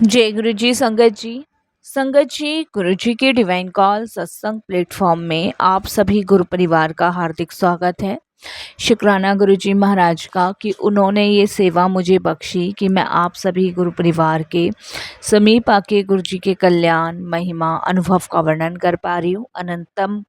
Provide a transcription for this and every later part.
जय गुरु जी। संगत जी गुरु जी के डिवाइन कॉल सत्संग प्लेटफॉर्म में आप सभी गुरु परिवार का हार्दिक स्वागत है। शुक्राना गुरु जी महाराज का कि उन्होंने ये सेवा मुझे बख्शी कि मैं आप सभी गुरु परिवार के समीप आके गुरु जी के कल्याण महिमा अनुभव का वर्णन कर पा रही हूँ। अनंतम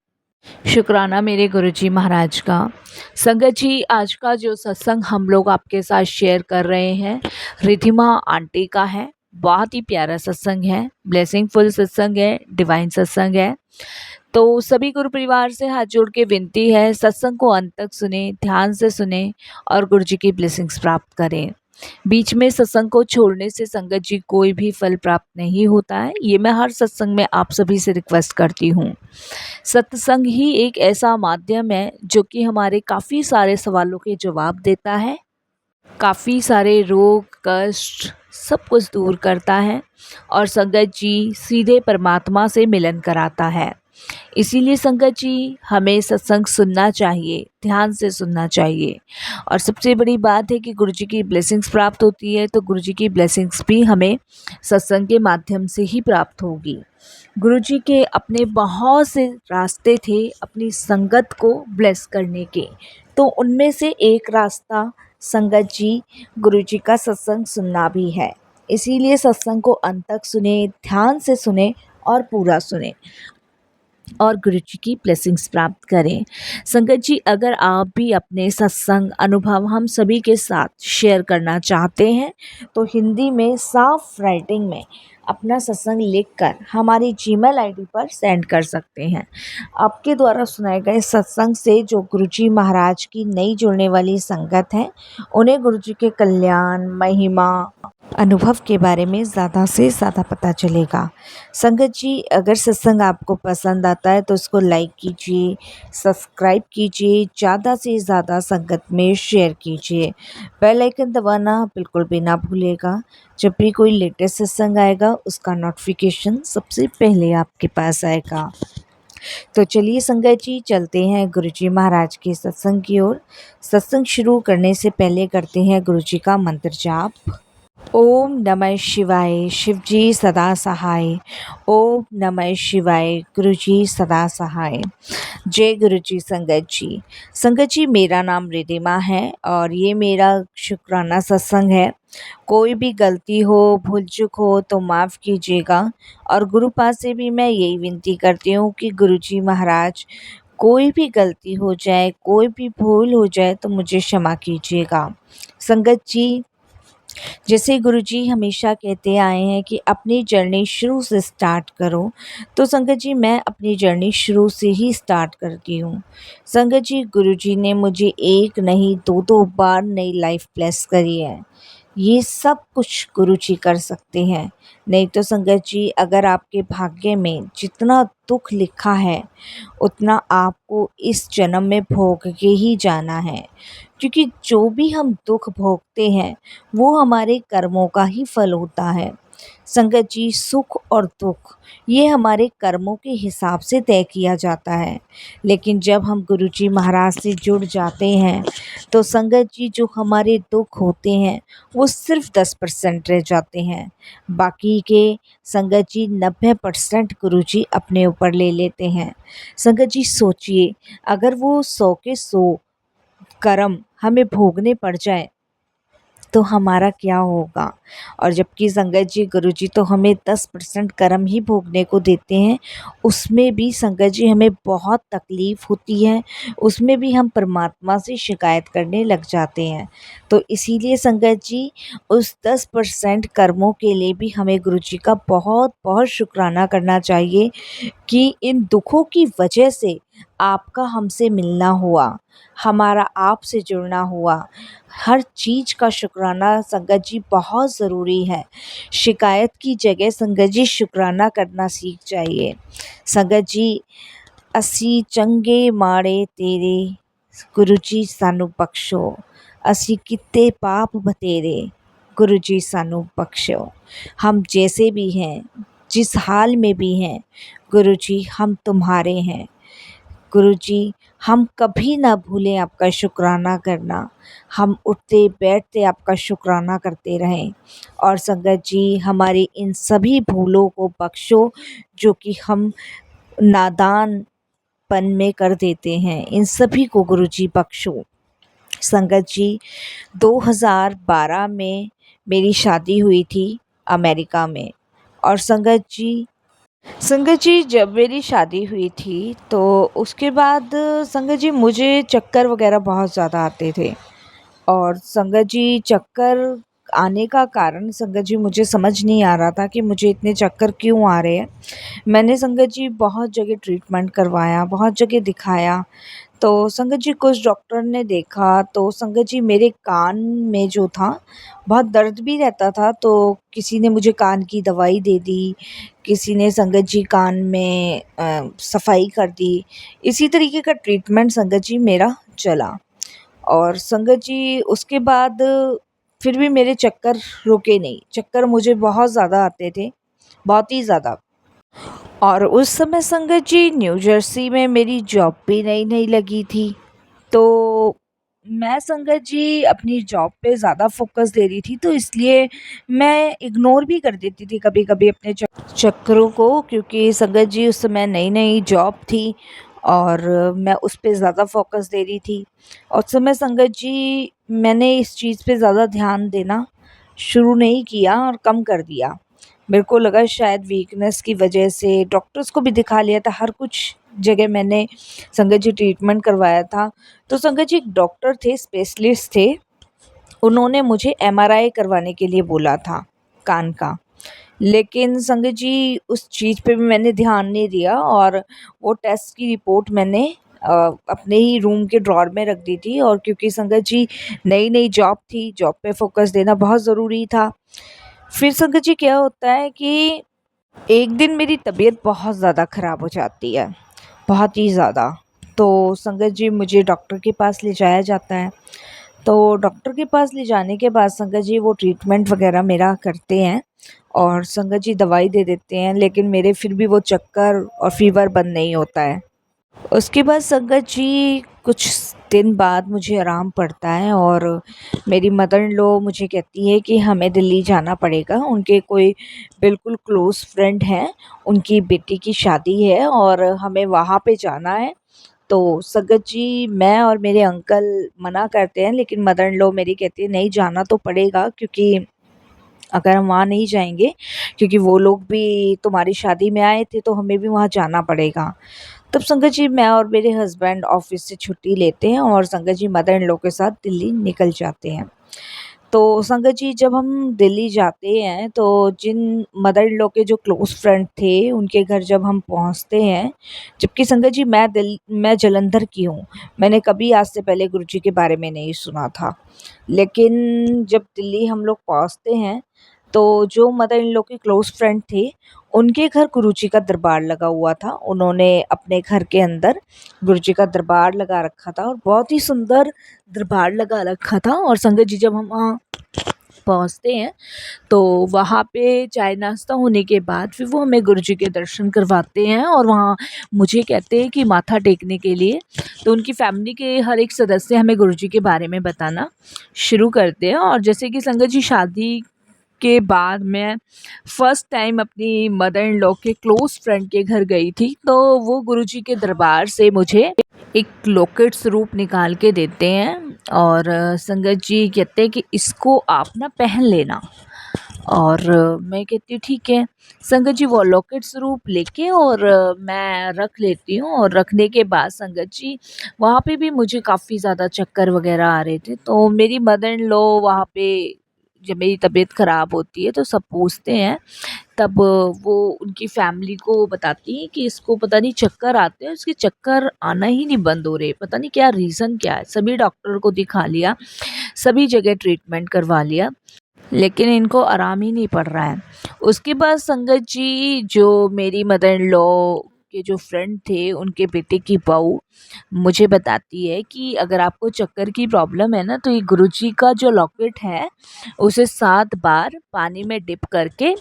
शुक्राना मेरे गुरु जी महाराज का। संगत जी, आज का जो सत्संग हम लोग आपके साथ शेयर कर रहे हैं रिधिमा आंटी का है। बहुत ही प्यारा सत्संग है, ब्लेसिंगफुल सत्संग है, डिवाइन सत्संग है। तो सभी गुरु परिवार से हाथ जोड़ के विनती है, सत्संग को अंत तक सुने, ध्यान से सुने और गुरु जी की ब्लेसिंग्स प्राप्त करें। बीच में सत्संग को छोड़ने से संगत जी कोई भी फल प्राप्त नहीं होता है, ये मैं हर सत्संग में आप सभी से रिक्वेस्ट करती हूँ। सत्संग ही एक ऐसा माध्यम है जो कि हमारे काफ़ी सारे सवालों के जवाब देता है, काफ़ी सारे रोग कष्ट सब कुछ दूर करता है और संगत जी सीधे परमात्मा से मिलन कराता है। इसीलिए संगत जी हमें सत्संग सुनना चाहिए, ध्यान से सुनना चाहिए। और सबसे बड़ी बात है कि गुरु जी की ब्लेसिंग्स प्राप्त होती है, तो गुरु जी की ब्लेसिंग्स भी हमें सत्संग के माध्यम से ही प्राप्त होगी। गुरु जी के अपने बहुत से रास्ते थे अपनी संगत को ब्लेस करने के, तो उनमें से एक रास्ता संगत जी गुरु जी का सत्संग सुनना भी है। इसीलिए सत्संग को अंत तक सुने, ध्यान से सुने और पूरा सुने और गुरु जी की ब्लेसिंग्स प्राप्त करें। संगत जी, अगर आप भी अपने सत्संग अनुभव हम सभी के साथ शेयर करना चाहते हैं तो हिंदी में साफ राइटिंग में अपना सत्संग लिखकर हमारी जीमेल आईडी पर सेंड कर सकते हैं। आपके द्वारा सुनाए गए सत्संग से जो गुरु जी महाराज की नई जुड़ने वाली संगत है, उन्हें गुरु जी के कल्याण महिमा अनुभव के बारे में ज़्यादा से ज़्यादा पता चलेगा। संगत जी, अगर सत्संग आपको पसंद आता है तो उसको लाइक कीजिए, सब्सक्राइब कीजिए, ज़्यादा से ज़्यादा संगत में शेयर कीजिए। बेल आइकन दबाना बिल्कुल भी ना भूलिएगा। जब भी कोई लेटेस्ट सत्संग आएगा उसका नोटिफिकेशन सबसे पहले आपके पास आएगा। तो चलिए संगत जी, चलते हैं गुरु जी महाराज के सत्संग की ओर। सत्संग शुरू करने से पहले करते हैं गुरु जी का मंत्र जाप। ओम नमः शिवाय, शिव जी सदा सहाय। ओम नमः शिवाय, गुरु जी सदा सहाय। जय गुरु जी। संगत जी मेरा नाम रिधिमा है और ये मेरा शुक्राना सत्संग है। कोई भी गलती हो, भूल चूक हो तो माफ़ कीजिएगा। और गुरुपाद से भी मैं यही विनती करती हूँ कि गुरु जी महाराज, कोई भी गलती हो जाए, कोई भी भूल हो जाए तो मुझे क्षमा कीजिएगा। संगत जी, जैसे गुरुजी हमेशा कहते आए हैं कि अपनी जर्नी शुरू से स्टार्ट करो, तो संगत जी मैं अपनी जर्नी शुरू से ही स्टार्ट करती हूँ। संगत जी, गुरुजी ने मुझे एक नहीं दो दो बार नई लाइफ ब्लेस करी है। ये सब कुछ गुरुजी कर सकते हैं। नहीं तो संगत जी, अगर आपके भाग्य में जितना दुख लिखा है उतना आपको इस जन्म में भोग के ही जाना है। क्योंकि जो भी हम दुख भोगते हैं वो हमारे कर्मों का ही फल होता है। संगत जी, सुख और दुख ये हमारे कर्मों के हिसाब से तय किया जाता है। लेकिन जब हम गुरुजी महाराज से जुड़ जाते हैं तो संगत जी, जो हमारे दुख होते हैं वो सिर्फ 10% रह जाते हैं। बाकी के संगत जी 90% गुरुजी अपने ऊपर ले लेते हैं। संगत जी सोचिए, अगर वो 100 के 100 कर्म हमें भोगने पड़ जाए तो हमारा क्या होगा। और जबकि संगत जी गुरुजी तो हमें 10% कर्म ही भोगने को देते हैं, उसमें भी संगत जी हमें बहुत तकलीफ़ होती है, उसमें भी हम परमात्मा से शिकायत करने लग जाते हैं। तो इसीलिए संगत जी, उस 10% कर्मों के लिए भी हमें गुरुजी का बहुत बहुत शुक्राना करना चाहिए कि इन दुखों की वजह से आपका हमसे मिलना हुआ, हमारा आपसे जुड़ना हुआ। हर चीज़ का शुक्राना संगत जी बहुत ज़रूरी है। शिकायत की जगह संगत जी शुक्राना करना सीख जाइए। संगत जी, असी चंगे माड़े तेरे, गुरु जी सानू बख्शो। असी किते पाप बतेरे, गुरु जी सानू बख्शो। हम जैसे भी हैं, जिस हाल में भी हैं, गुरु जी हम तुम्हारे हैं। गुरु जी, हम कभी ना भूलें आपका शुक्राना करना। हम उठते बैठते आपका शुक्राना करते रहें। और संगत जी, हमारी इन सभी भूलों को बख्शो जो कि हम नादानपन में कर देते हैं, इन सभी को गुरुजी बख्शो। संगत जी, 2012 में मेरी शादी हुई थी अमेरिका में। और संगत जी जब मेरी शादी हुई थी तो उसके बाद संगत जी मुझे चक्कर वगैरह बहुत ज़्यादा आते थे। और संगत जी चक्कर आने का कारण संगत जी मुझे समझ नहीं आ रहा था कि मुझे इतने चक्कर क्यों आ रहे हैं। मैंने संगत जी बहुत जगह ट्रीटमेंट करवाया, बहुत जगह दिखाया। तो संगत जी कुछ डॉक्टर ने देखा तो संगत जी मेरे कान में जो था बहुत दर्द भी रहता था, तो किसी ने मुझे कान की दवाई दे दी, किसी ने संगत जी कान में सफाई कर दी। इसी तरीके का ट्रीटमेंट संगत जी मेरा चला। और संगत जी उसके बाद फिर भी मेरे चक्कर रुके नहीं। चक्कर मुझे बहुत ज़्यादा आते थे, बहुत ही ज़्यादा। और उस समय संगत जी न्यू जर्सी में मेरी जॉब भी नई नई लगी थी। तो मैं संगत जी अपनी जॉब पे ज़्यादा फ़ोकस दे रही थी, तो इसलिए मैं इग्नोर भी कर देती थी कभी-कभी अपने चक्करों को, क्योंकि संगत जी उस समय नई-नई जॉब थी और मैं उस पे ज़्यादा फ़ोकस दे रही थी। और उस समय संगत जी मैंने इस चीज़ पे ज़्यादा ध्यान देना शुरू नहीं किया और कम कर दिया। मेरे को लगा शायद वीकनेस की वजह से, डॉक्टर्स को भी दिखा लिया था, हर कुछ जगह मैंने संगत जी ट्रीटमेंट करवाया था। तो संगत जी एक डॉक्टर थे, स्पेशलिस्ट थे, उन्होंने मुझे एमआरआई करवाने के लिए बोला था कान का। लेकिन संगत जी उस चीज़ पे भी मैंने ध्यान नहीं दिया और वो टेस्ट की रिपोर्ट मैंने अपने ही रूम के ड्रॉर में रख दी थी। और क्योंकि संगत जी नई-नई जॉब थी, जॉब पे फ़ोकस देना बहुत ज़रूरी था। फिर संगत जी क्या होता है कि एक दिन मेरी तबीयत बहुत ज़्यादा ख़राब हो जाती है, बहुत ही ज़्यादा। तो संगत जी मुझे डॉक्टर के पास ले जाया जाता है। तो डॉक्टर के पास ले जाने के बाद संगत जी वो ट्रीटमेंट वग़ैरह मेरा करते हैं और संगत जी दवाई दे देते हैं, लेकिन मेरे फिर भी वो चक्कर और फ़ीवर बंद नहीं होता है। उसके बाद संगत जी कुछ दिन बाद मुझे आराम पड़ता है और मेरी मदर इन लॉ मुझे कहती है कि हमें दिल्ली जाना पड़ेगा। उनके कोई बिल्कुल क्लोज़ फ्रेंड हैं, उनकी बेटी की शादी है और हमें वहाँ पे जाना है। तो संगत जी मैं और मेरे अंकल मना करते हैं, लेकिन मदर इन लॉ मेरी कहती है नहीं जाना तो पड़ेगा, क्योंकि अगर हम वहाँ नहीं जाएँगे, क्योंकि वो लोग भी तुम्हारी शादी में आए थे, तो हमें भी वहाँ जाना पड़ेगा। तब संगत जी मैं और मेरे हस्बैंड ऑफिस से छुट्टी लेते हैं और संगत जी मदर इन लॉ के साथ दिल्ली निकल जाते हैं। तो संगत जी जब हम दिल्ली जाते हैं तो जिन मदर इन लॉ के जो क्लोज़ फ्रेंड थे उनके घर जब हम पहुँचते हैं, जबकि संगत जी मैं जालंधर की हूँ। मैंने कभी आज से पहले गुरुजी के बारे में नहीं सुना था। लेकिन जब दिल्ली हम लोग पहुँचते हैं तो जो मदर इन लॉ के क्लोज़ फ्रेंड थे, उनके घर गुरुजी का दरबार लगा हुआ था। उन्होंने अपने घर के अंदर गुरुजी का दरबार लगा रखा था और बहुत ही सुंदर दरबार लगा रखा था। और संगत जी जब हम वहाँ पहुँचते हैं तो वहाँ पे चाय नाश्ता होने के बाद फिर वो हमें गुरुजी के दर्शन करवाते हैं और वहाँ मुझे कहते हैं कि माथा टेकने के लिए। तो उनकी फैमिली के हर एक सदस्य हमें गुरुजी के बारे में बताना शुरू करते हैं। और जैसे कि संगत जी शादी के बाद मैं फ़र्स्ट टाइम अपनी मदर इन लॉ के क्लोज़ फ्रेंड के घर गई थी, तो वो गुरुजी के दरबार से मुझे एक लॉकेट स्वरूप निकाल के देते हैं और संगत जी कहते हैं कि इसको आप ना पहन लेना। और मैं कहती हूँ ठीक है। संगत जी वो लॉकेट स्वरूप लेके और मैं रख लेती हूँ और रखने के बाद संगत जी वहाँ पे भी मुझे काफ़ी ज़्यादा चक्कर वगैरह आ रहे थे। तो मेरी मदर इन लॉ वहाँ पे जब मेरी तबीयत ख़राब होती है तो सब पूछते हैं, तब वो उनकी फैमिली को बताती हैं कि इसको पता नहीं चक्कर आते हैं, इसके चक्कर आना ही नहीं बंद हो रहे, पता नहीं क्या रीज़न क्या है। सभी डॉक्टर को दिखा लिया, सभी जगह ट्रीटमेंट करवा लिया, लेकिन इनको आराम ही नहीं पड़ रहा है। उसके बाद संगत जी जो मेरी मदर इन लॉ के जो फ्रेंड थे उनके बेटे की बहू मुझे बताती है कि अगर आपको चक्कर की प्रॉब्लम है ना, तो ये गुरुजी का जो लॉकेट है उसे 7 बार पानी में डिप करके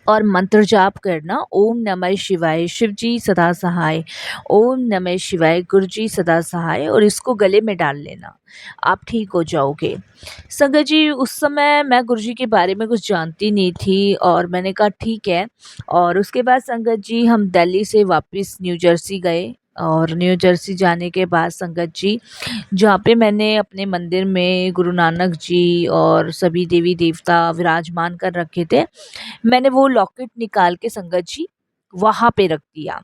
और मंत्र जाप करना, ओम नमः शिवाय शिव जी सदा सहाय, ओम नमः शिवाय गुरु जी सदा सहाय, और इसको गले में डाल लेना, आप ठीक हो जाओगे। संगत जी उस समय मैं गुरु जी के बारे में कुछ जानती नहीं थी और मैंने कहा ठीक है। और उसके बाद संगत जी हम दिल्ली से वापस न्यू जर्सी गए, और न्यू जर्सी जाने के बाद संगत जी जहाँ पे मैंने अपने मंदिर में गुरु नानक जी और सभी देवी देवता विराजमान कर रखे थे, मैंने वो लॉकेट निकाल के संगत जी वहाँ पे रख दिया।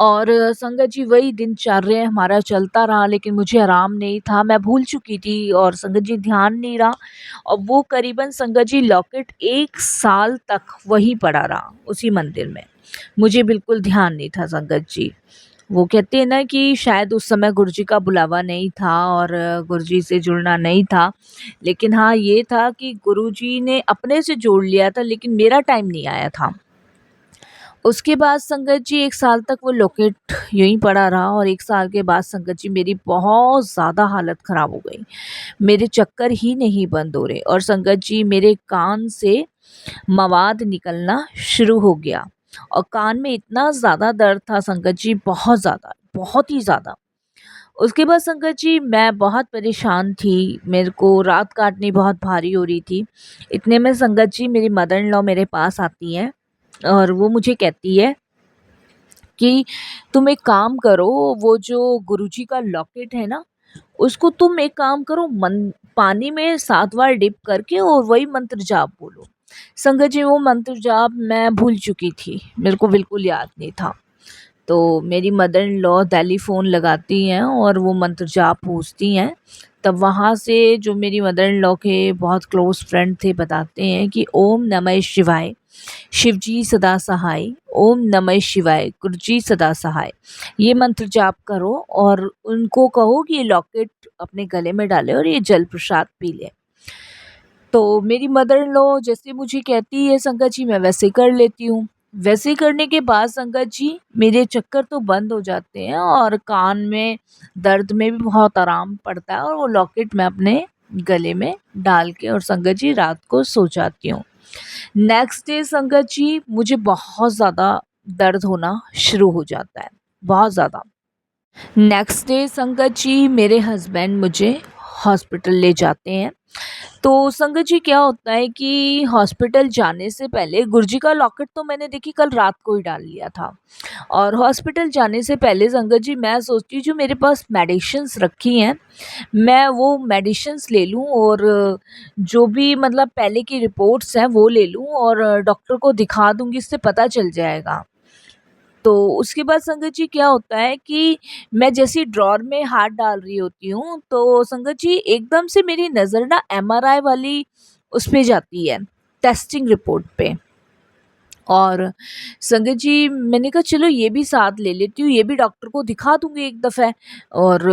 और संगत जी वही दिनचर्या हमारा चलता रहा, लेकिन मुझे आराम नहीं था, मैं भूल चुकी थी और संगत जी ध्यान नहीं रहा। और वो करीबन संगत जी लॉकेट 1 साल तक वहीं पड़ा रहा उसी मंदिर में। मुझे बिल्कुल ध्यान नहीं था संगत जी। वो कहते हैं ना कि शायद उस समय गुरुजी का बुलावा नहीं था और गुरुजी से जुड़ना नहीं था। लेकिन हाँ, ये था कि गुरुजी ने अपने से जोड़ लिया था, लेकिन मेरा टाइम नहीं आया था। उसके बाद संगत जी 1 साल तक वो लॉकेट यूँ ही पड़ा रहा, और 1 साल के बाद संगत जी मेरी बहुत ज़्यादा हालत ख़राब हो गई। मेरे चक्कर ही नहीं बंद हो रहे, और संगत जी मेरे कान से मवाद निकलना शुरू हो गया, और कान में इतना ज़्यादा दर्द था संगत जी, बहुत ज़्यादा, बहुत ही ज़्यादा। उसके बाद संगत जी मैं बहुत परेशान थी, मेरे को रात काटनी बहुत भारी हो रही थी। इतने में संगत जी मेरी मदर इन लॉ मेरे पास आती हैं और वो मुझे कहती है कि तुम एक काम करो, वो जो गुरुजी का लॉकेट है ना, उसको तुम एक काम करो, पानी में 7 बार डिप करके और वही मंत्र जाप बोलो। संगत जी वो मंत्र जाप मैं भूल चुकी थी, मेरे को बिल्कुल याद नहीं था। तो मेरी mother in law Delhi phone लगाती हैं और वो मंत्र जाप पूछती हैं। तब वहाँ से जो मेरी मदर इन लॉ के बहुत क्लोज़ फ्रेंड थे बताते हैं कि ओम नमः शिवाय शिवजी सदा सहाय, ओम नमः शिवाय गुरुजी सदा सहाय, ये मंत्र जाप करो और उनको कहो कि ये लॉकेट अपने गले में डालें और ये जल प्रसाद पी लें। तो मेरी मदर इन लॉ जैसे मुझे कहती है संगत जी मैं वैसे कर लेती हूँ। वैसे करने के बाद संगत जी मेरे चक्कर तो बंद हो जाते हैं और कान में दर्द में भी बहुत आराम पड़ता है, और वो लॉकेट मैं अपने गले में डाल के और संगत जी रात को सो जाती हूँ। नेक्स्ट डे संगत जी मुझे बहुत ज़्यादा दर्द होना शुरू हो जाता है, बहुत ज़्यादा। नेक्स्ट डे संगत जी मेरे हस्बैंड मुझे हॉस्पिटल ले जाते हैं। तो संगत जी क्या होता है कि हॉस्पिटल जाने से पहले गुरुजी का लॉकेट तो मैंने देखी कल रात को ही डाल लिया था, और हॉस्पिटल जाने से पहले संगत जी मैं सोचती हूँ जो मेरे पास मेडिसिन्स रखी हैं मैं वो मेडिसिन्स ले लूँ, और जो भी मतलब पहले की रिपोर्ट्स हैं वो ले लूँ और डॉक्टर को दिखा दूँगी, इससे पता चल जाएगा। तो उसके बाद संगत जी क्या होता है कि मैं जैसे ही ड्रॉअर में हाथ डाल रही होती हूँ, तो संगत जी एकदम से मेरी नज़र ना एमआरआई वाली उस पे जाती है, टेस्टिंग रिपोर्ट पे। और संगत जी मैंने कहा चलो ये भी साथ ले लेती हूँ, ये भी डॉक्टर को दिखा दूँगी एक दफ़े, और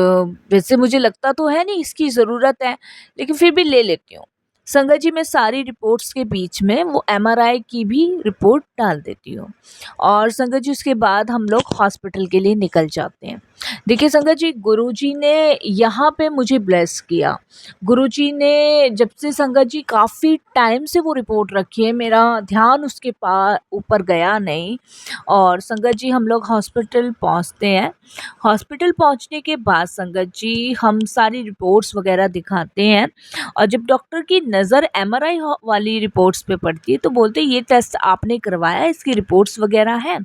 वैसे मुझे लगता तो है नहीं इसकी ज़रूरत है, लेकिन फिर भी ले लेती हूँ। संगत जी मैं सारी रिपोर्ट्स के बीच में वो एमआरआई की भी रिपोर्ट डाल देती हूँ, और संगत जी उसके बाद हम लोग हॉस्पिटल के लिए निकल जाते हैं। देखिए संगत जी गुरुजी ने यहाँ पे मुझे ब्लेस किया। गुरुजी ने जब से संगत जी काफ़ी टाइम से वो रिपोर्ट रखी है, मेरा ध्यान उसके ऊपर गया नहीं, और संगत जी हम लोग हॉस्पिटल पहुँचते हैं। हॉस्पिटल पहुँचने के बाद संगत जी हम सारी रिपोर्ट्स वगैरह दिखाते हैं, और जब डॉक्टर की नज़र एमआरआई वाली रिपोर्ट्स पे पड़ती है तो बोलते हैं ये टेस्ट आपने करवाया, इसकी रिपोर्ट्स वगैरह हैं?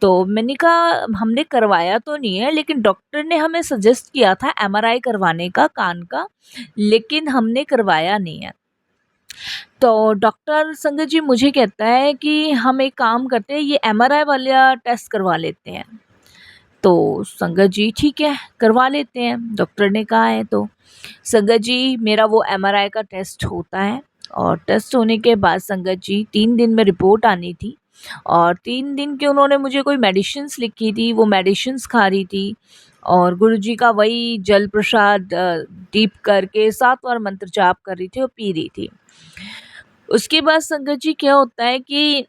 तो मैंने कहा हमने करवाया तो नहीं है, लेकिन डॉक्टर ने हमें सजेस्ट किया था एमआरआई करवाने का कान का, लेकिन हमने करवाया नहीं है। तो डॉक्टर संगत जी मुझे कहता है कि हम एक काम करते हैं, ये एमआरआई वाला टेस्ट करवा लेते हैं। तो संगत जी ठीक है करवा लेते हैं, डॉक्टर ने कहा है तो। संगत जी मेरा वो एमआरआई का टेस्ट होता है, और टेस्ट होने के बाद संगत जी 3 दिन में रिपोर्ट आनी थी, और 3 दिन की उन्होंने मुझे कोई मेडिसिन्स लिखी थी, वो मेडिसिन्स खा रही थी, और गुरुजी का वही जल प्रसाद डीप करके 7 बार मंत्र जाप कर रही थी और पी रही थी। उसके बाद संगत जी क्या होता है कि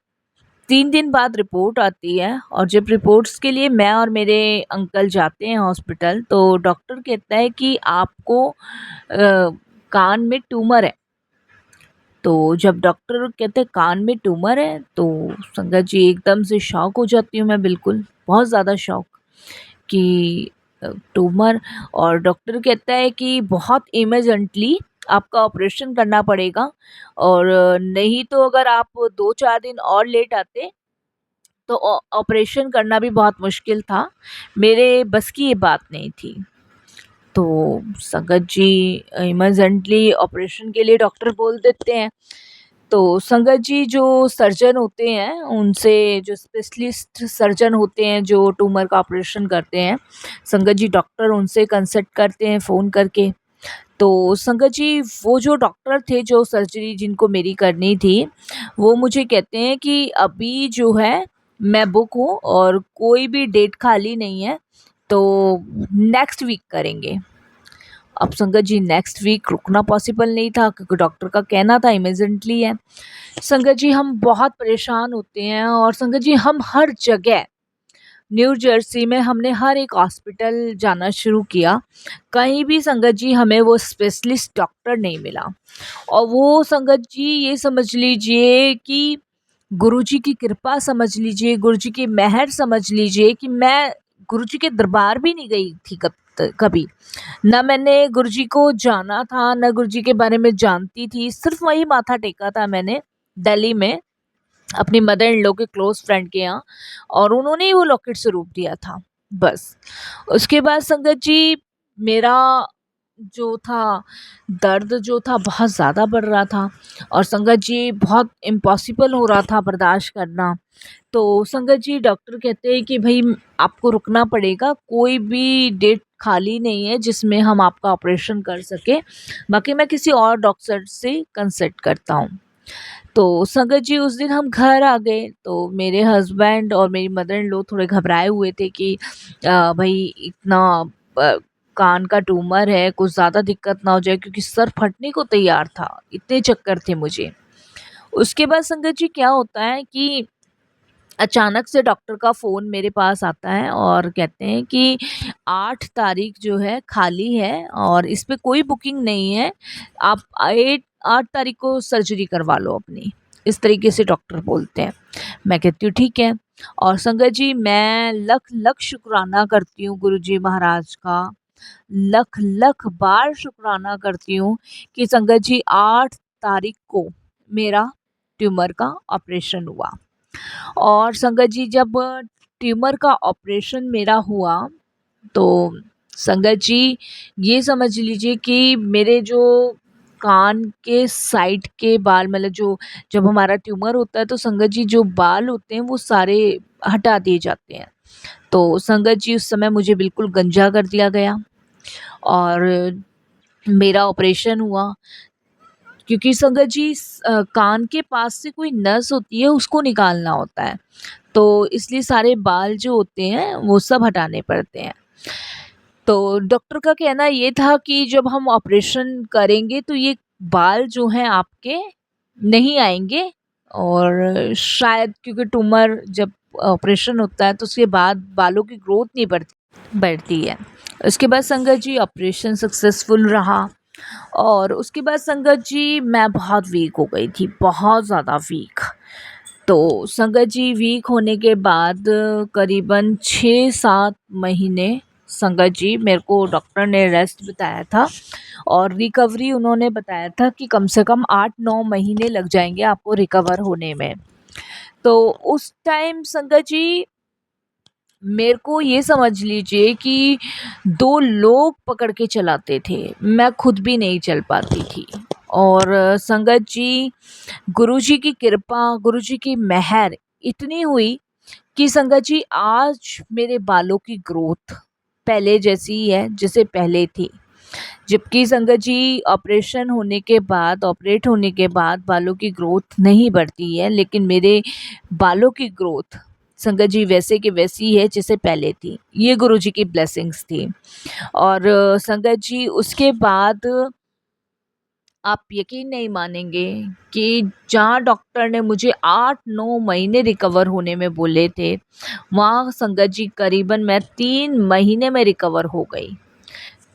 3 दिन बाद रिपोर्ट आती है, और जब रिपोर्ट्स के लिए मैं और मेरे अंकल जाते हैं हॉस्पिटल, तो डॉक्टर कहता है कि आपको कान में ट्यूमर है। तो जब डॉक्टर कहते हैं कान में ट्यूमर है, तो संगत जी एकदम से शॉक हो जाती हूँ मैं, बिल्कुल बहुत ज़्यादा शॉक कि ट्यूमर। और डॉक्टर कहता है कि बहुत इमरजेंटली आपका ऑपरेशन करना पड़ेगा, और नहीं तो अगर आप 2-4 दिन और लेट आते तो ऑपरेशन करना भी बहुत मुश्किल था। मेरे बस की ये बात नहीं थी। तो संगत जी इमरजेंटली ऑपरेशन के लिए डॉक्टर बोल देते हैं। तो संगत जी जो सर्जन होते हैं उनसे, जो स्पेशलिस्ट सर्जन होते हैं जो ट्यूमर का ऑपरेशन करते हैं, संगत जी डॉक्टर उनसे कंसल्ट करते हैं फ़ोन करके। तो संगत जी वो जो डॉक्टर थे जो सर्जरी जिनको मेरी करनी थी, वो मुझे कहते हैं कि अभी जो है मैं बुक हूँ और कोई भी डेट खाली नहीं है, तो नेक्स्ट वीक करेंगे। अब संगत जी नेक्स्ट वीक रुकना पॉसिबल नहीं था क्योंकि डॉक्टर का कहना था इमरजेंटली है। संगत जी हम बहुत परेशान होते हैं, और संगत जी हम हर जगह न्यू जर्सी में हमने हर एक हॉस्पिटल जाना शुरू किया, कहीं भी संगत जी हमें वो स्पेशलिस्ट डॉक्टर नहीं मिला। और वो संगत जी ये समझ लीजिए कि गुरुजी की कृपा समझ लीजिए, गुरुजी की मेहर समझ लीजिए कि मैं गुरुजी के दरबार भी नहीं गई थी कभी। ना मैंने गुरुजी को जाना था, ना गुरुजी के बारे में जानती थी, सिर्फ वही माथा टेका था मैंने दिल्ली में अपनी मदर इन लॉ के क्लोज फ्रेंड के यहाँ, और उन्होंने ही वो लॉकेट स्वरूप दिया था, बस। उसके बाद संगत जी मेरा जो था दर्द जो था बहुत ज़्यादा बढ़ रहा था, और संगत जी बहुत इम्पॉसिबल हो रहा था बर्दाश्त करना। तो संगत जी डॉक्टर कहते हैं कि भाई आपको रुकना पड़ेगा, कोई भी डेट खाली नहीं है जिसमें हम आपका ऑपरेशन कर सके, बाकी मैं किसी और डॉक्टर से कंसल्ट करता हूँ। तो संगत जी उस दिन हम घर आ गए, तो मेरे हस्बैंड और मेरी मदर इन लॉ थोड़े घबराए हुए थे कि भाई इतना कान का ट्यूमर है, कुछ ज़्यादा दिक्कत ना हो जाए, क्योंकि सर फटने को तैयार था, इतने चक्कर थे मुझे। उसके बाद संगत जी क्या होता है कि अचानक से डॉक्टर का फ़ोन मेरे पास आता है और कहते हैं कि 8 तारीख जो है खाली है और इस पे कोई बुकिंग नहीं है। आप 8 तारीख को सर्जरी करवा लो अपनी। इस तरीके से डॉक्टर बोलते हैं। मैं कहती हूँ ठीक है, और संगत जी मैं लख-लख शुक्राना करती हूँ गुरुजी महाराज का। लख-लख बार शुक्राना करती हूँ कि संगत जी 8 तारीख को मेरा ट्यूमर का ऑपरेशन हुआ। और संगत जी जब ट्यूमर का ऑपरेशन मेरा हुआ, तो संगत जी ये समझ लीजिए कि मेरे जो कान के साइड के बाल, मतलब जो जब हमारा ट्यूमर होता है तो संगत जी जो बाल होते हैं वो सारे हटा दिए जाते हैं। तो संगत जी उस समय मुझे बिल्कुल गंजा कर दिया गया और मेरा ऑपरेशन हुआ, क्योंकि संगत जी कान के पास से कोई नस होती है उसको निकालना होता है। तो इसलिए सारे बाल जो होते हैं वो सब हटाने पड़ते हैं। तो डॉक्टर का कहना ये था कि जब हम ऑपरेशन करेंगे तो ये बाल जो हैं आपके नहीं आएँगे, और शायद क्योंकि ट्यूमर जब ऑपरेशन होता है तो उसके बाद बालों की ग्रोथ नहीं बढ़ती है। उसके बाद संगत जी ऑपरेशन सक्सेसफुल रहा, और उसके बाद संगत जी मैं बहुत वीक हो गई थी, बहुत ज़्यादा वीक। तो संगत जी वीक होने के बाद करीबन 6-7 महीने संगत जी मेरे को डॉक्टर ने रेस्ट बताया था, और रिकवरी उन्होंने बताया था कि कम से कम 8-9 महीने लग जाएंगे आपको रिकवर होने में। तो उस टाइम संगत जी मेरे को ये समझ लीजिए कि 2 लोग पकड़ के चलाते थे, मैं खुद भी नहीं चल पाती थी। और संगत जी गुरुजी की कृपा, गुरुजी की मेहर इतनी हुई कि संगत जी आज मेरे बालों की ग्रोथ पहले जैसी ही है जैसे पहले थी। जबकि संगत जी ऑपरेट होने के बाद बालों की ग्रोथ नहीं बढ़ती है, लेकिन मेरे बालों की ग्रोथ संगत जी वैसे की वैसी है जैसे पहले थी। ये गुरुजी की ब्लेसिंग्स थी। और संगत जी उसके बाद आप यकीन नहीं मानेंगे कि जहाँ डॉक्टर ने मुझे 8-9 महीने रिकवर होने में बोले थे, वहाँ संगत जी करीबन मैं 3 महीने में रिकवर हो गई।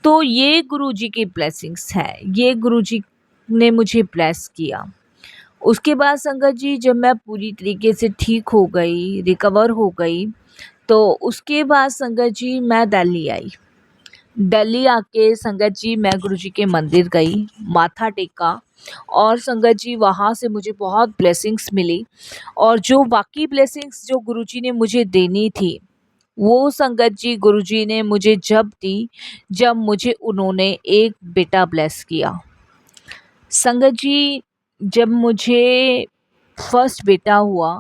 तो ये गुरुजी की ब्लेसिंग्स है, ये गुरुजी ने मुझे ब्लेस किया। उसके बाद संगत जी जब मैं पूरी तरीके से ठीक हो गई, रिकवर हो गई, तो उसके बाद संगत जी मैं दिल्ली आई। दिल्ली आके संगत जी मैं गुरुजी के मंदिर गई, माथा टेका और संगत जी वहाँ से मुझे बहुत ब्लेसिंग्स मिली। और जो बाकी ब्लेसिंग्स जो गुरुजी ने मुझे देनी थी, वो संगत जी गुरुजी ने मुझे जब दी, जब मुझे उन्होंने एक बेटा ब्लेस किया। संगत जी जब मुझे फर्स्ट बेटा हुआ,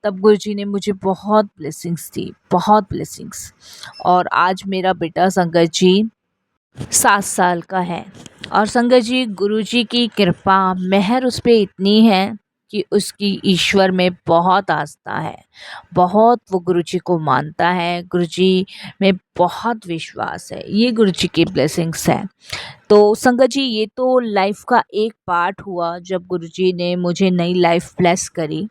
तब गुरुजी ने मुझे बहुत ब्लेसिंग्स दी, बहुत ब्लेसिंग्स। और आज मेरा बेटा संगत जी 7 साल का है। और संगत जी गुरुजी की कृपा मेहर उस पे इतनी है कि उसकी ईश्वर में बहुत आस्था है, बहुत वो गुरुजी को मानता है, गुरुजी में बहुत विश्वास है। ये गुरुजी की ब्लेसिंग्स है। तो संगत जी ये तो लाइफ का एक पार्ट हुआ जब गुरुजी ने मुझे नई लाइफ ब्लेस करी।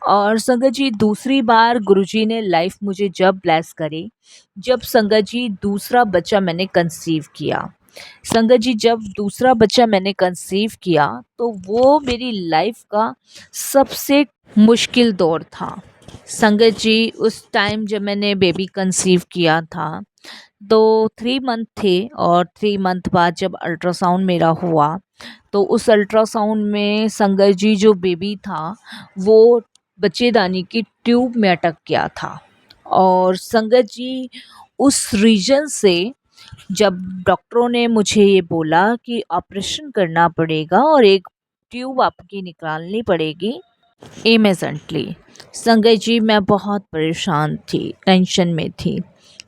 और संगत जी दूसरी बार गुरुजी ने लाइफ मुझे जब ब्लेस करी, जब संगत जी दूसरा बच्चा मैंने कंसीव किया। संगत जी जब दूसरा बच्चा मैंने कंसीव किया, तो वो मेरी लाइफ का सबसे मुश्किल दौर था। संगत जी उस टाइम जब मैंने बेबी कंसीव किया था, तो 3 मंथ थे। और 3 मंथ बाद जब अल्ट्रासाउंड मेरा हुआ, तो उस अल्ट्रासाउंड में संगत जी जो बेबी था, वो बच्चेदानी की ट्यूब में अटक गया था। और संगत जी उस रीजन से जब डॉक्टरों ने मुझे ये बोला कि ऑपरेशन करना पड़ेगा और एक ट्यूब आपकी निकालनी पड़ेगी इमिजेंटली, संगत जी मैं बहुत परेशान थी, टेंशन में थी।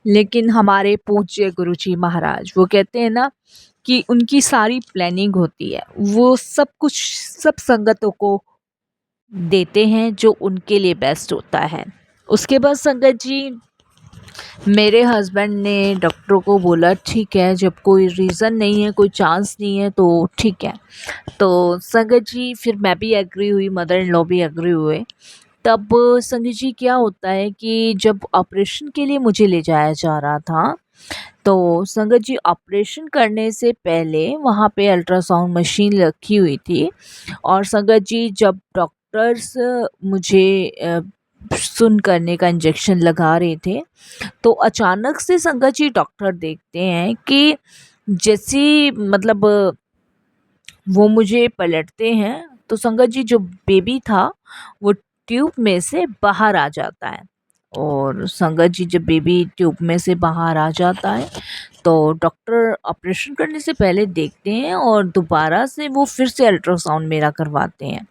लेकिन हमारे पूज्य गुरुजी महाराज वो कहते हैं ना कि उनकी सारी प्लानिंग होती है, वो सब कुछ सब संगतों को देते हैं जो उनके लिए बेस्ट होता है। उसके बाद संगत जी मेरे हस्बैंड ने डॉक्टरों को बोला ठीक है, जब कोई रीज़न नहीं है, कोई चांस नहीं है तो ठीक है। तो संगत जी फिर मैं भी एग्री हुई, मदर इन लॉ भी एग्री हुए। तब संगत जी क्या होता है कि जब ऑपरेशन के लिए मुझे ले जाया जा रहा था, तो संगत जी ऑपरेशन करने से पहले वहाँ पे अल्ट्रासाउंड मशीन रखी हुई थी। और संगत जी जब डॉक्टर्स मुझे सुन करने का इंजेक्शन लगा रहे थे, तो अचानक से संगत जी डॉक्टर देखते हैं कि जैसी मतलब वो मुझे पलटते हैं, तो संगत जी जो बेबी था वो ट्यूब में से बाहर आ जाता है। और संगत जी जब बेबी ट्यूब में से बाहर आ जाता है, तो डॉक्टर ऑपरेशन करने से पहले देखते हैं और दोबारा से वो फिर से अल्ट्रासाउंड मेरा करवाते हैं।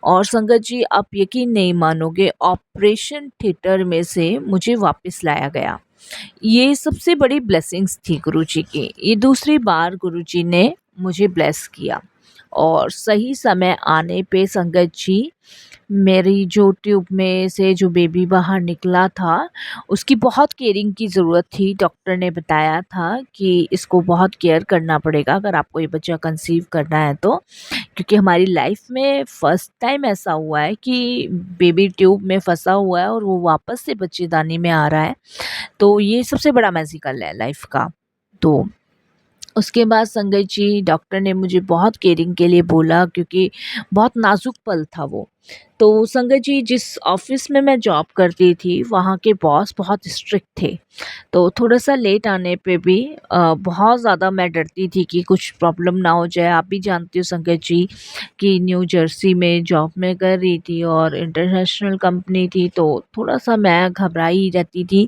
और संगत जी आप यकीन नहीं मानोगे, ऑपरेशन थिएटर में से मुझे वापस लाया गया। ये सबसे बड़ी ब्लेसिंग्स थी गुरुजी की। ये दूसरी बार गुरुजी ने मुझे ब्लेस किया। और सही समय आने पे संगत जी मेरी जो ट्यूब में से जो बेबी बाहर निकला था, उसकी बहुत केयरिंग की ज़रूरत थी। डॉक्टर ने बताया था कि इसको बहुत केयर करना पड़ेगा अगर आपको ये बच्चा कंसीव करना है तो। क्योंकि हमारी लाइफ में फ़र्स्ट टाइम ऐसा हुआ है कि बेबी ट्यूब में फंसा हुआ है और वो वापस से बच्चेदानी में आ रहा है। तो ये सबसे बड़ा मैजिकल है लाइफ का। तो उसके बाद संगत जी डॉक्टर ने मुझे बहुत केयरिंग के लिए बोला, क्योंकि बहुत नाजुक पल था वो। तो संगत जी जिस ऑफ़िस में मैं जॉब करती थी, वहाँ के बॉस बहुत स्ट्रिक्ट थे। तो थोड़ा-सा लेट आने पे भी बहुत ज़्यादा मैं डरती थी कि कुछ प्रॉब्लम ना हो जाए। आप भी जानती हो संगत जी कि न्यू जर्सी में जॉब मैं कर रही थी और इंटरनेशनल कंपनी थी, तो थोड़ा-सा मैं घबराई रहती थी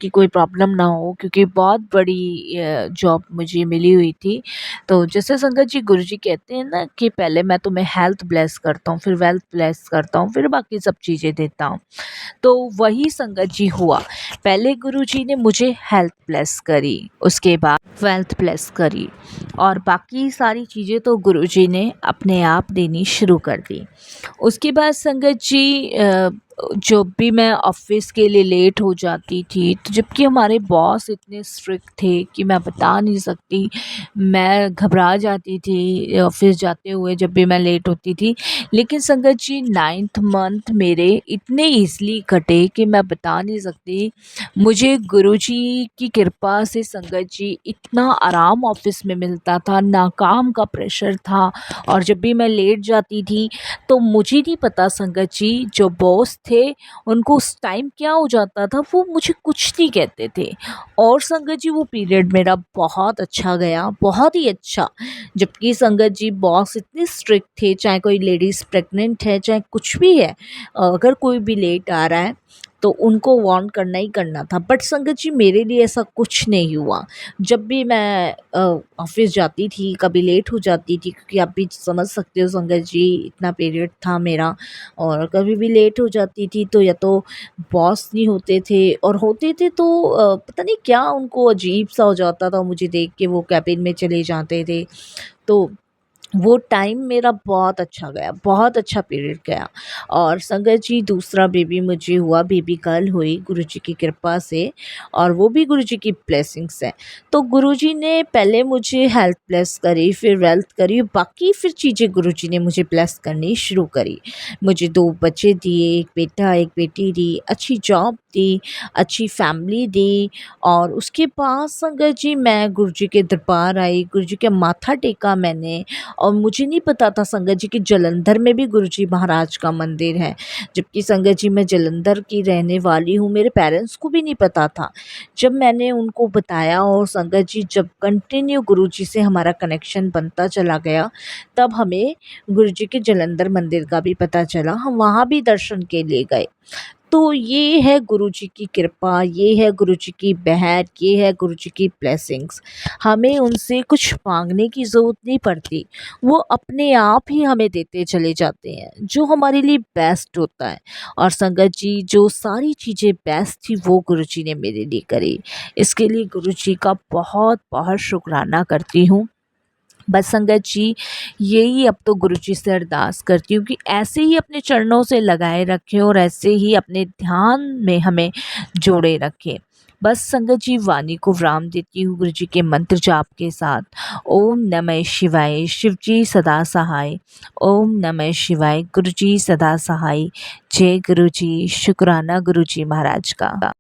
कि कोई प्रॉब्लम ना हो, क्योंकि बहुत बड़ी जॉब मुझे मिली हुई थी। तो जैसे संगत जी गुरुजी कहते हैं ना कि पहले मैं तुम्हें हेल्थ ब्लेस करता हूँ, फिर वेल्थ ब्लेस करता हूँ, फिर बाकी सब चीज़ें देता हूँ। तो वही संगत जी हुआ। पहले गुरुजी ने मुझे हेल्थ ब्लेस करी, उसके बाद वेल्थ ब्लेस करी, और बाकी सारी चीज़ें तो गुरुजी ने अपने आप देनी शुरू कर दी। उसके बाद संगत जी जब भी मैं ऑफ़िस के लिए लेट हो जाती थी, तो जबकि हमारे बॉस इतने स्ट्रिक्ट थे कि मैं बता नहीं सकती, मैं घबरा जाती थी ऑफ़िस जाते हुए जब भी मैं लेट होती थी। लेकिन संगत जी 9th मंथ मेरे इतने ईज़िली कटे कि मैं बता नहीं सकती। मुझे गुरुजी की कृपा से संगत जी इतना आराम ऑफ़िस में मिलता था, ना काम का प्रेशर था। और जब भी मैं लेट जाती थी तो मुझे नहीं पता संगत जी, जो बॉस थे उनको उस टाइम क्या हो जाता था, वो मुझे कुछ नहीं कहते थे। और संगत जी वो पीरियड मेरा बहुत अच्छा गया, बहुत ही अच्छा। जबकि संगत जी बॉस इतने स्ट्रिक्ट थे, चाहे कोई लेडीज़ प्रेग्नेंट है, चाहे कुछ भी है, अगर कोई भी लेट आ रहा है तो उनको वार्न करना ही करना था। बट संगत जी मेरे लिए ऐसा कुछ नहीं हुआ। जब भी मैं ऑफ़िस जाती थी, कभी लेट हो जाती थी, क्योंकि आप भी समझ सकते हो संगत जी इतना पीरियड था मेरा, और कभी भी लेट हो जाती थी तो या तो बॉस नहीं होते थे, और होते थे तो पता नहीं क्या उनको अजीब-सा हो जाता था मुझे देख के, वो केबिन में चले जाते थे। तो वो टाइम मेरा बहुत अच्छा गया, बहुत अच्छा पीरियड गया। और संगत जी दूसरा बेबी मुझे हुआ, बेबी गर्ल हुई गुरुजी की कृपा से, और वो भी गुरुजी की ब्लेसिंग्स है। तो गुरुजी ने पहले मुझे हेल्थ ब्लेस करी, फिर वेल्थ करी, बाकी फिर चीज़ें गुरुजी ने मुझे ब्लेस करनी शुरू करी। मुझे 2 बच्चे दिए, 1 बेटा 1 बेटी दी, अच्छी जॉब दी, अच्छी फैमिली दी। और उसके बाद संगत जी मैं गुरुजी के दरबार आई, गुरुजी के माथा टेका मैंने। और मुझे नहीं पता था संगत जी कि जालंधर में भी गुरुजी महाराज का मंदिर है। जबकि संगत जी मैं जालंधर की रहने वाली हूँ, मेरे पेरेंट्स को भी नहीं पता था। जब मैंने उनको बताया, और संगत जी जब कंटिन्यू गुरुजी से हमारा कनेक्शन बनता चला गया, तब हमें गुरुजी के जालंधर मंदिर का भी पता चला, हम वहाँ भी दर्शन के लिए गए। तो ये है गुरुजी की कृपा, ये है गुरुजी की बहर, ये है गुरुजी की ब्लेसिंग्स। हमें उनसे कुछ माँगने की ज़रूरत नहीं पड़ती, वो अपने आप ही हमें देते चले जाते हैं, जो हमारे लिए बेस्ट होता है। और संगत जी जो सारी चीज़ें बेस्ट थी वो गुरुजी ने मेरे लिए करी। इसके लिए गुरुजी का बहुत-बहुत शुकराना करती हूँ। बस संगत जी यही अब तो गुरुजी से अरदास करती हूँ कि ऐसे ही अपने चरणों से लगाए रखें, और ऐसे ही अपने ध्यान में हमें जोड़े रखें। बस संगत जी वाणी को विराम देती हूँ गुरुजी के मंत्र जाप के साथ। ओम नमः शिवाय, शिव जी सदा सहाय। ओम नमः शिवाय, गुरुजी सदा सहाय। जय गुरुजी, शुक्राना गुरुजी महाराज का।